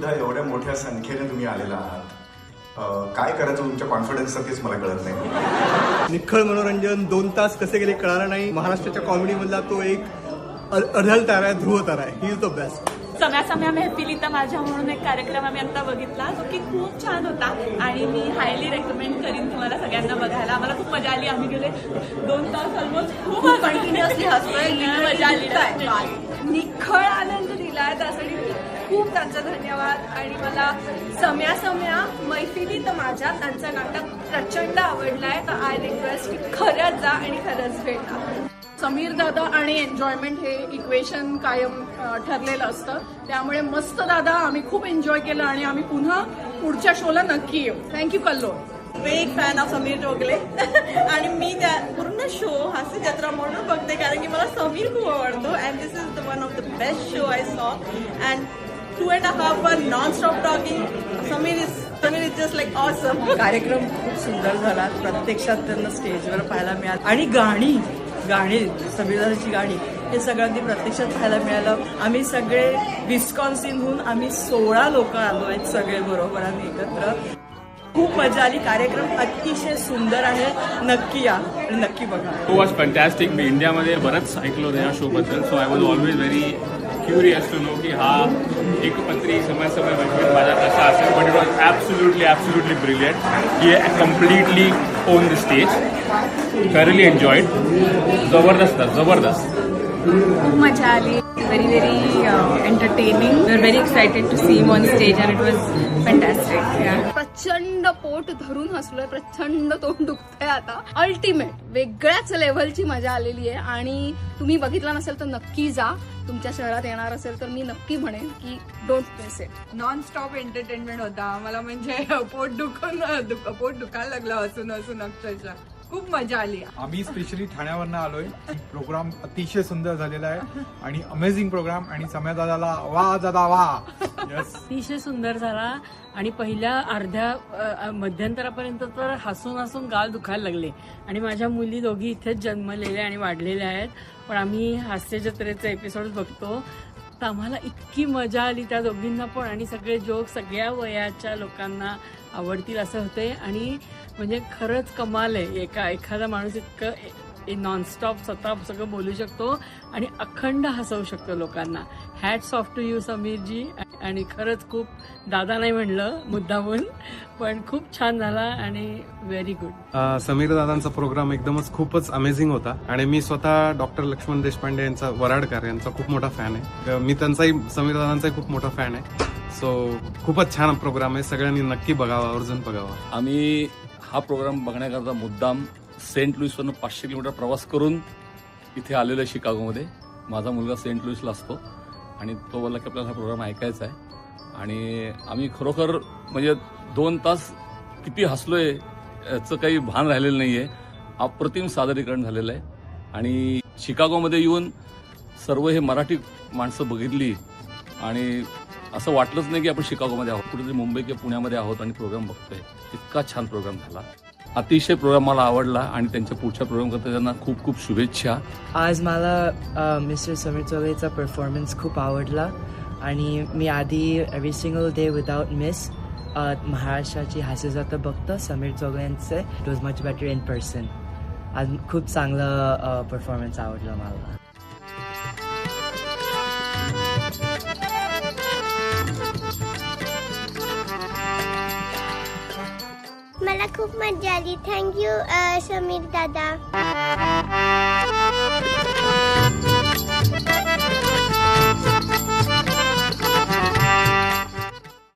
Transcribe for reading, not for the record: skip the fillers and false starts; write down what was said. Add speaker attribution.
Speaker 1: सुद्धा एवढ्या मोठ्या संख्येने तुम्ही आलेला आहात. काय करायचं तुमच्या कॉन्फिडन्सचं तेच मला कळत नाही.
Speaker 2: निखळ मनोरंजन 2 तास कसे गेले कळालं नाही. महाराष्ट्राच्या कॉमेडी मधला तो एक अढळ तारा आहे, ध्रुव तारा आहे. He is the best.
Speaker 3: सम्या सम्या मेहफिलीचा माझ्या म्हणून एक कार्यक्रम आम्ही आता बघितला जो की खूप छान होता आणि मी हायली रेकमेंड करीन तुम्हाला सगळ्यांना बघायला. आम्हाला खूप मजा आली. आम्ही गेले 2 तास ऑलमोस्ट खूप कंटिन्युअसली हसलोय. मजा आली.
Speaker 4: निखळ आनंद दिलाय त्यासाठी खूप त्यांचा धन्यवाद. आणि मला सम्या सम्या मैफिली तर माझ्या त्यांचं नाटक प्रचंड आवडलंय. तर आय रिक्वेस्ट की खरंच जा आणि खरंच भेटा.
Speaker 5: समीर दादा आणि एन्जॉयमेंट हे इक्वेशन कायम ठरलेलं असतं. त्यामुळे मस्त दादा आम्ही खूप एन्जॉय केलं आणि आम्ही पुन्हा पुढच्या शोला नक्की येऊ. Thank you Kallo.
Speaker 3: Big fan of Sameer Jogale आणि मी त्या पूर्ण शो हास्य जत्रा म्हणून बघते कारण की मला समीर खूप आवडतो. And this is the one of the best show I saw. And 2.5 hours non-stop talking. Sameer is just like awesome.
Speaker 6: कार्यक्रम खूप सुंदर झाला. प्रत्यक्षात त्यांना स्टेजवर पाहायला मिळालं आणि गाणी समीरदाची गाणी हे सगळ्यांनी प्रत्यक्षात पाहायला मिळालं. आम्ही सगळे विस्कॉन्सिनहून आम्ही 16 लोक आलो आहेत सगळे बरोबर आम्ही एकत्र. खूप मजा आली. कार्यक्रम अतिशय सुंदर आहे. नक्की या आणि नक्की बघा.
Speaker 7: तो वॉज फॅन्टॅस्टिक. मी इंडियामध्ये बरंच ऐकलो या शोबद्दल. So I was always very curious to know की हा एकपत्री समय माझा कसा असेल. But it was absolutely brilliant. He completely own the stage. thoroughly enjoyed. जबरदस्त.
Speaker 8: खूप मजा आली. very entertaining. We are very excited to see him on stage and it was fantastic. Yeah.
Speaker 4: प्रचंड पोट धरून हसलोय. प्रचंड तोंड दुखतंय आता. अल्टिमेट वेगळ्याच लेव्हलची मजा आलेली आहे. आणि तुम्ही बघितला नसेल तर नक्की जा. तुमच्या शहरात येणार असेल तर मी नक्की म्हणेन की don't miss it.
Speaker 5: Non-stop entertainment होता. मला म्हणजे पोट दुखायला लागलं हसून अक्षरशः. खूप मजा आली.
Speaker 9: आम्ही स्पेशली ठाण्यावरनं आलोय. प्रोग्राम अतिशय सुंदर झालेला आहे आणि अमेझिंग प्रोग्राम. आणि सम्या दादाला वा दादा वा.
Speaker 8: अतिशय सुंदर झाला आणि पहिल्या अर्ध्या मध्यंतरापर्यंत तर हसून गाल दुखायला लागले. आणि माझ्या मुली दोघी इथेच जन्मलेल्या आणि वाढलेल्या आहेत. पण आम्ही हास्य जत्रेचे एपिसोड बघतो तर आम्हाला इतकी मजा आली त्या दोघींना पण. आणि सगळे जोक सगळ्या वयाच्या लोकांना आवडतील असं होते. आणि म्हणजे खरंच कमाल आहे. एखादा माणूस इतकं नॉनस्टॉप स्वतः सगळं बोलू शकतो आणि अखंड हसवू शकतो लोकांना. हॅट्स ऑफ टू यू समीरजी. आणि खरंच खूप दादा नाही म्हणलं मुद्दामून पण खूप छान झाला आणि व्हेरी गुड.
Speaker 10: समीर दादांचा प्रोग्राम एकदमच खूपच अमेझिंग होता. आणि मी स्वतः डॉक्टर लक्ष्मण देशपांडे यांचा वराडकर यांचा खूप मोठा फॅन आहे. मी त्यांचाही समीर दादांचाही खूप मोठा फॅन आहे. सो खूपच छान प्रोग्राम आहे. सगळ्यांनी नक्की बघावा, आवर्जून बघावा.
Speaker 11: आम्ही हा प्रोग्राम बघण्याकरता मुद्दाम सेंट लुईसवरून 500 किलोमीटर प्रवास करून इथे आलेलो आहे शिकागोमध्ये. माझा मुलगा सेंट लुईसला असतो आणि तो बोलला की आपल्याला हा प्रोग्राम ऐकायचा आहे. आणि आम्ही खरोखर म्हणजे 2 तास किती हसलोय याचं काही भान राहिलेलं नाहीये. अप्रतिम सादरीकरण झालेलं आहे. आणि शिकागोमध्ये येऊन सर्व हे मराठी माणसं बघितली आणि असं वाटलंच नाही की आपण शिकागोमध्ये आहोत. कुठेतरी मुंबई किंवा पुण्यामध्ये आहोत आणि प्रोग्राम बघतोय. इतका छान प्रोग्राम झाला. अतिशय प्रोग्राम मला आवडला आणि त्यांच्या पुढच्या प्रोग्राम करता त्यांना खूप खूप शुभेच्छा.
Speaker 6: आज मला मिस्टर समीर जोगलेचा परफॉर्मन्स खूप आवडला. आणि मी आधी every single day without miss Maharashtrachi Hasya Jatra बघतो समीर जोगलेंचे. It was much better in person. आज खूप चांगला परफॉर्मन्स आवडला मला.
Speaker 12: मला खूप मजा आली. थँक्यू समीर दादा.